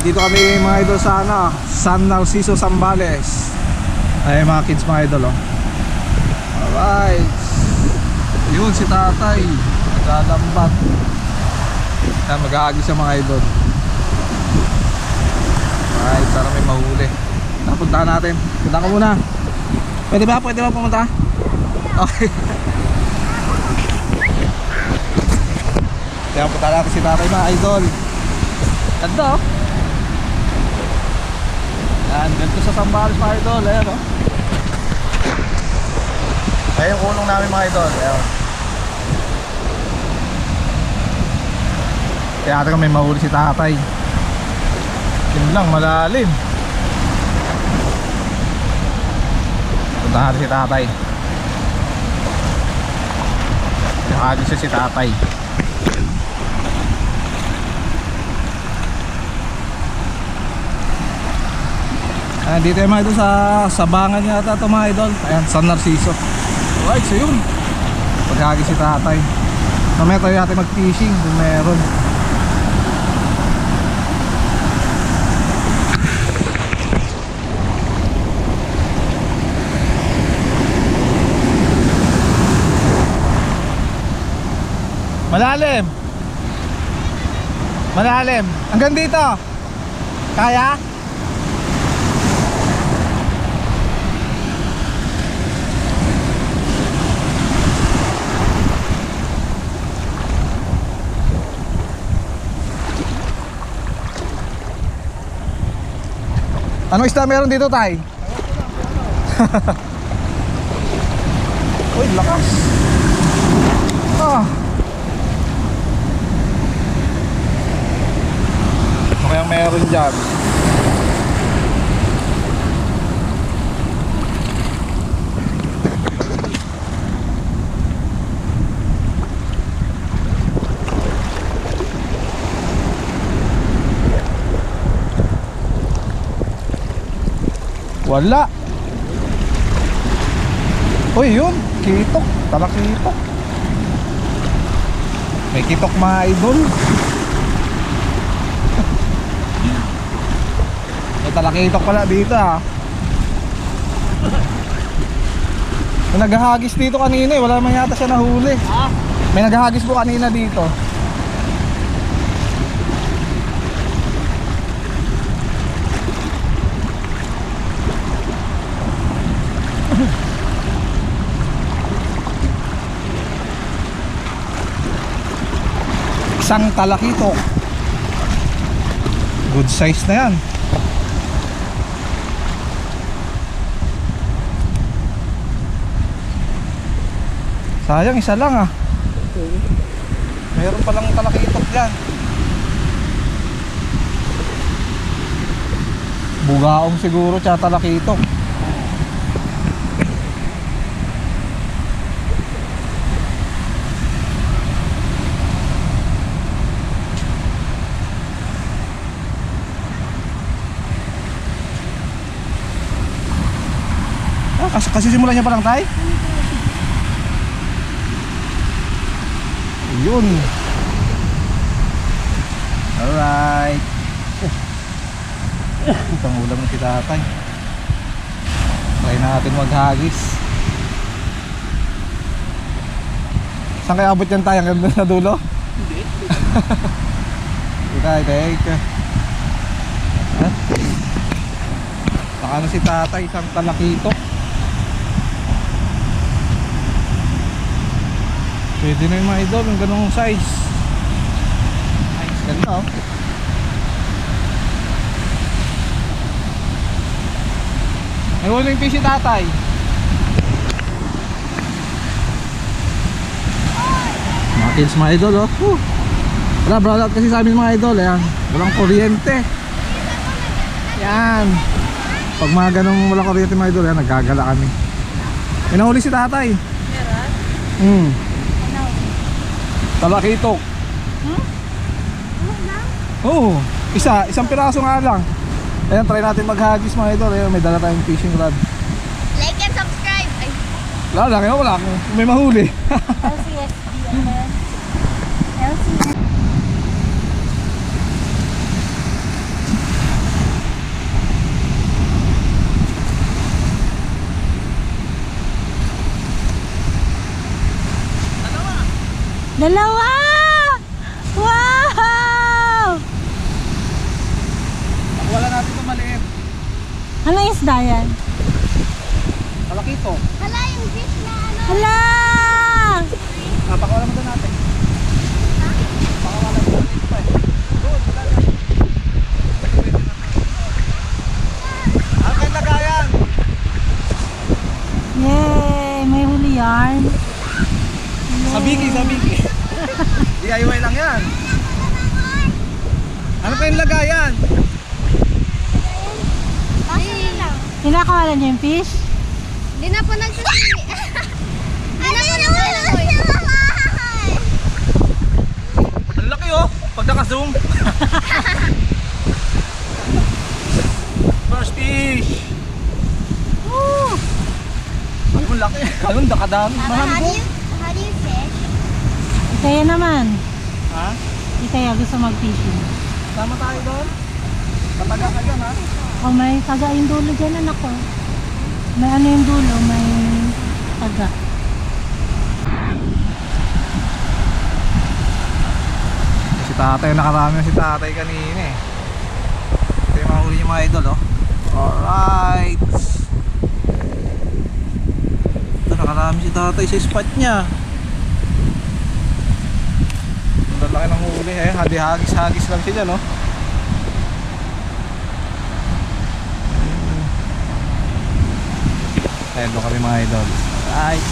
dito kami mga idol sa San Narciso, Zambales. Ay mga kids mga idol oh. Alright. Yun si tatay naglalambat. Yan, mag-aagi siya mga idol. Alright, sana may mahuli. Napuntahan natin. Punta ka muna. Pwede ba pumunta? Okay. Kaya punta natin si tatay mga idol. Ganda oh. Yan, ganito sa Zambales mga idol. Ayan oh. Ayan yung kulong namin mga idol. Ayan. Kaya natin may mahuli si tatay. Yun lang, malalim. Punta natin si tatay. Nakagis siya si tatay. Ayan, dito yung mga idol sa sabangan yata ito mga idol. Ayan, San Narciso. Alright, so yun. Pagkagis si tatay. Mamaya tayo natin mag-fishing kung meron. Malalim. Malalim. Hanggang dito. Kaya? Anong isda meron dito, tay? Uy, lakas. Ah. Ano kayang meron dyan? Wala. Uy, yun. Kitok. Talakitok. May kitok mga idol. May talakitok pala dito ah. May naghahagis dito kanina eh. Wala naman yata siya nahuli. May naghahagis po kanina dito. Isang talakitok. Good size na yan. Sayang isa lang ah. Meron palang talakitok dyan. Bugaong siguro tsaka talakitok. Kasi simulan niya pa lang tay? Yun. Alright. Itang ulam ng si tatay. Try natin maghagis. Saan kaya abot yan tayo? Hanggang sa dulo? Hindi. Teka. Baka na si tatay, isang talakitok. Pwede na yung mga idol, yung ganong size. Nice, ganda oh. May huling fish si tatay. Mga kids mga idol oh. Wala, brownout kasi sa amin mga idol. Ayan, walang kuryente. Yan. Pag mga ganong walang kuryente mga idol, yan, naggagala kami. May nahuli si tatay. Meron? Talakitok. Oo, isang piraso nga lang. Ayan, try natin maghagis mga idol. Ayan, may dala tayong fishing rod. Like and subscribe. Ay. Wala lang, wala. May mahuli. LCSD. Dalawa! Wow! Wala natin itong maliit. Anong isda yan? Malaki ito. Hala, yung fish na ano. Hala! Napakawala mo doon natin. Napakawala mo doon ito pa eh. Doon, wala na. Ano kayo lagayan? Yay! May huli yarn. Sabiki, sabiki. DIY lang yan. Ano kayong lagayan? Basta na lang. Kinakawalan niyo yung fish? Di na po nagsasili. Di na po nagsasili. Ang laki oh, pag naka-zoom. First fish. Woo! Ang laki. Anong nakadami? Mahal ko. How do you fish? Kaya naman. Ha? Di kaya gusto mag-fishing. Sama tayo doon. Tataga ka dyan ha. O may taga yung dulo dyan, anak ko. May ano yung dulo, may taga. Si tatay, nakarami na si tatay kanina eh. Ito yung mga huli niya mga idol oh. Alright. Ito nakarami si tatay sa spot niya. Ang lalaki ng huli eh. Hagis-hagis lang siya dyan oh. Ayan doon kami mga idol. Alright.